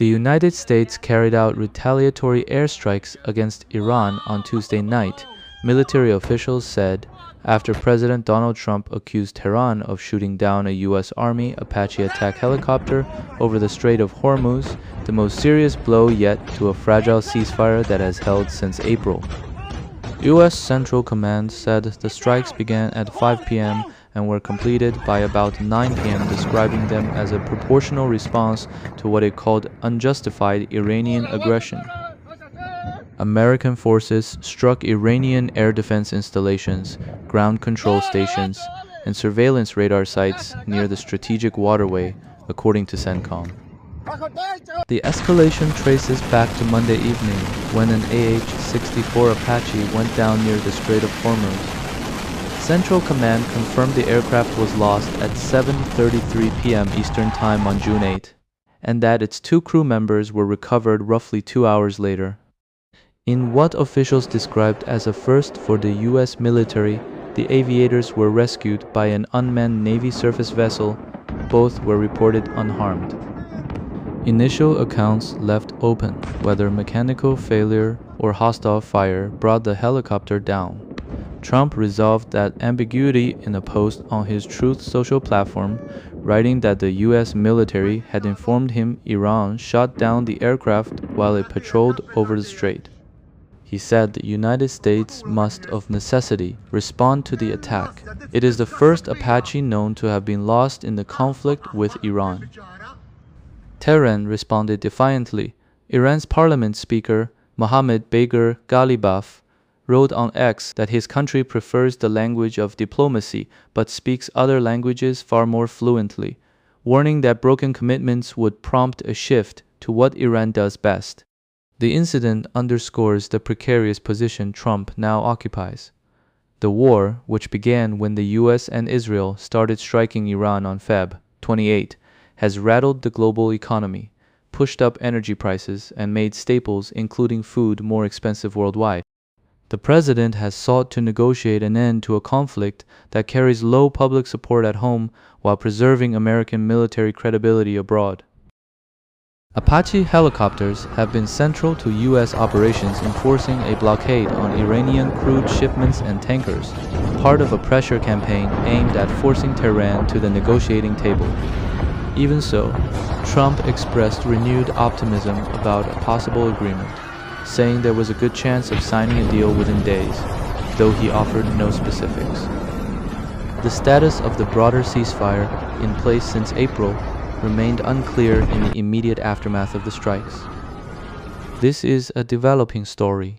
The United States carried out retaliatory airstrikes against Iran on Tuesday night, military officials said, after President Donald Trump accused Tehran of shooting down a U.S. Army Apache attack helicopter over the Strait of Hormuz, the most serious blow yet to a fragile ceasefire that has held since April. U.S. Central Command said the strikes began at 5 p.m. and were completed by about 9 p.m., describing them as a proportional response to what it called unjustified Iranian aggression. American forces struck Iranian air defense installations, ground control stations, and surveillance radar sites near the strategic waterway, according to CENTCOM. The escalation traces back to Monday evening, when an AH-64 Apache went down near the Strait of Hormuz. Central Command confirmed the aircraft was lost at 7:33 p.m. Eastern Time on June 8, and that its 2 crew members were recovered roughly 2 hours later. In what officials described as a first for the U.S. military, the aviators were rescued by an unmanned Navy surface vessel. Both were reported unharmed. Initial accounts left open whether mechanical failure or hostile fire brought the helicopter down. Trump resolved that ambiguity in a post on his Truth Social platform, writing that the U.S. military had informed him Iran shot down the aircraft while it patrolled over the strait. He said the United States must, of necessity, respond to the attack. It is the first Apache known to have been lost in the conflict with Iran. Tehran responded defiantly. Iran's parliament speaker, Mohammad Bagher Ghalibaf, wrote on X that his country prefers the language of diplomacy but speaks other languages far more fluently, warning that broken commitments would prompt a shift to what Iran does best. The incident underscores the precarious position Trump now occupies. The war, which began when the US and Israel started striking Iran on Feb. 28, has rattled the global economy, pushed up energy prices, and made staples, including food, more expensive worldwide. The president has sought to negotiate an end to a conflict that carries low public support at home while preserving American military credibility abroad. Apache helicopters have been central to U.S. operations enforcing a blockade on Iranian crude shipments and tankers, part of a pressure campaign aimed at forcing Tehran to the negotiating table. Even so, Trump expressed renewed optimism about a possible agreement, saying there was a good chance of signing a deal within days, though he offered no specifics. The status of the broader ceasefire, in place since April, remained unclear in the immediate aftermath of the strikes. This is a developing story.